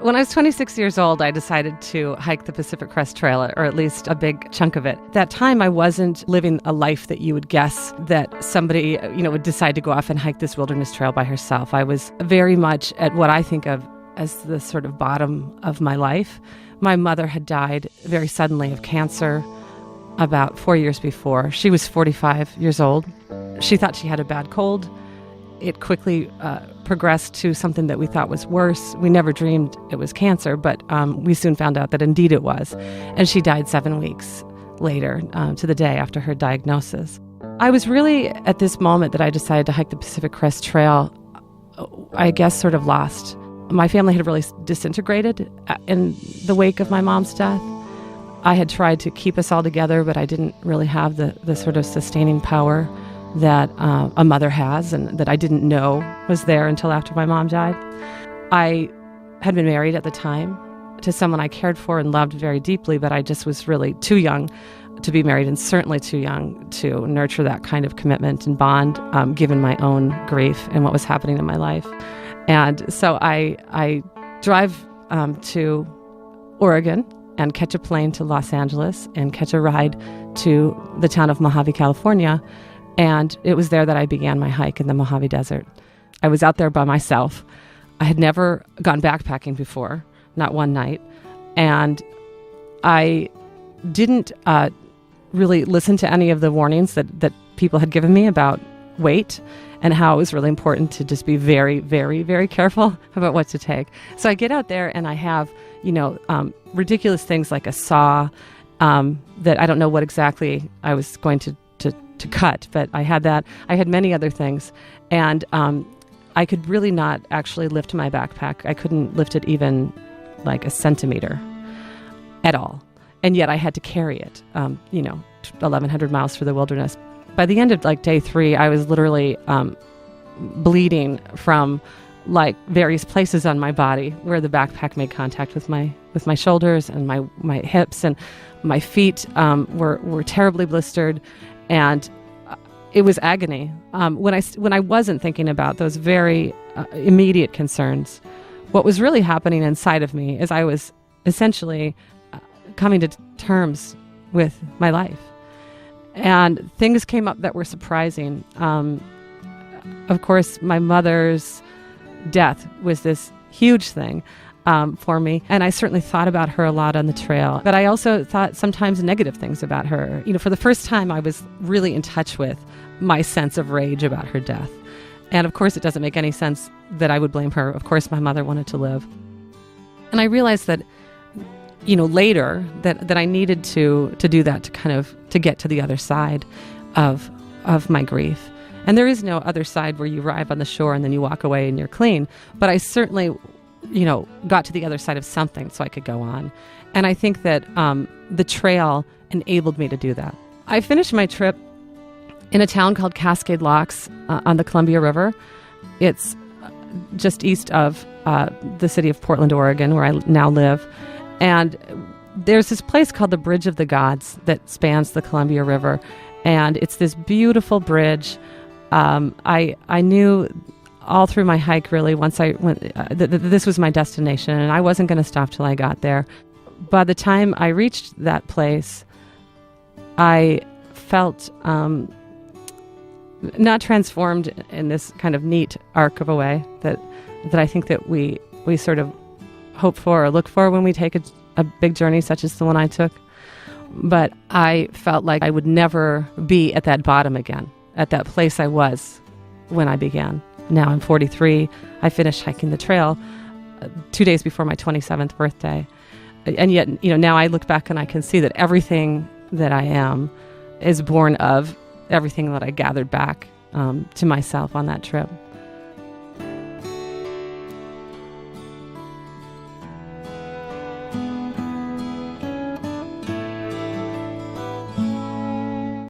When I was 26 years old, I decided to hike the Pacific Crest Trail, or at least a big chunk of it. At that time, I wasn't living a life that you would guess that somebody, would decide to go off and hike this wilderness trail by herself. I was very much at what I think of as the sort of bottom of my life. My mother had died very suddenly of cancer about 4 years before. She was 45 years old. She thought she had a bad cold. It quickly progressed to something that we thought was worse. We never dreamed it was cancer, but we soon found out that indeed it was. And she died 7 weeks later, to the day after her diagnosis. I was really, at this moment that I decided to hike the Pacific Crest Trail, I guess sort of lost. My family had really disintegrated in the wake of my mom's death. I had tried to keep us all together, but I didn't really have the sort of sustaining power that a mother has, and that I didn't know was there until after my mom died. I had been married at the time to someone I cared for and loved very deeply, but I just was really too young to be married, and certainly too young to nurture that kind of commitment and bond, given my own grief and what was happening in my life. And so I drive to Oregon and catch a plane to Los Angeles and catch a ride to the town of Mojave, California. And it was there that I began my hike in the Mojave Desert. I was out there by myself. I had never gone backpacking before, not one night. And I didn't really listen to any of the warnings that people had given me about weight and how it was really important to just be very, very, very careful about what to take. So I get out there and I have, ridiculous things like a saw that I don't know what exactly I was going to cut, but I had that. I had many other things. And I could really not actually lift my backpack. I couldn't lift it even like a centimeter at all. And yet I had to carry it, 1,100 miles through the wilderness. By the end of day 3, I was literally bleeding from various places on my body where the backpack made contact with my shoulders and my hips, and my feet were terribly blistered. And it was agony. When I wasn't thinking about those very immediate concerns, what was really happening inside of me is I was essentially coming to terms with my life. And things came up that were surprising. Of course, my mother's death was this huge thing for me. And I certainly thought about her a lot on the trail. But I also thought sometimes negative things about her. For the first time, I was really in touch with my sense of rage about her death. And of course, it doesn't make any sense that I would blame her. Of course, my mother wanted to live. And I realized that, later that I needed to do that to get to the other side of my grief. And there is no other side where you arrive on the shore and then you walk away and you're clean. But I certainly, got to the other side of something so I could go on. And I think that the trail enabled me to do that. I finished my trip in a town called Cascade Locks on the Columbia River. It's just east of the city of Portland, Oregon, where I now live. And there's this place called the Bridge of the Gods that spans the Columbia River. And it's this beautiful bridge. I knew all through my hike, really, once I went, this was my destination, and I wasn't going to stop till I got there. By the time I reached that place, I felt not transformed in this kind of neat arc of a way that I think that we sort of hope for or look for when we take a big journey such as the one I took. But I felt like I would never be at that bottom again, at that place I was when I began. Now I'm 43. I finished hiking the trail 2 days before my 27th birthday. And yet, now I look back and I can see that everything that I am is born of everything that I gathered back to myself on that trip.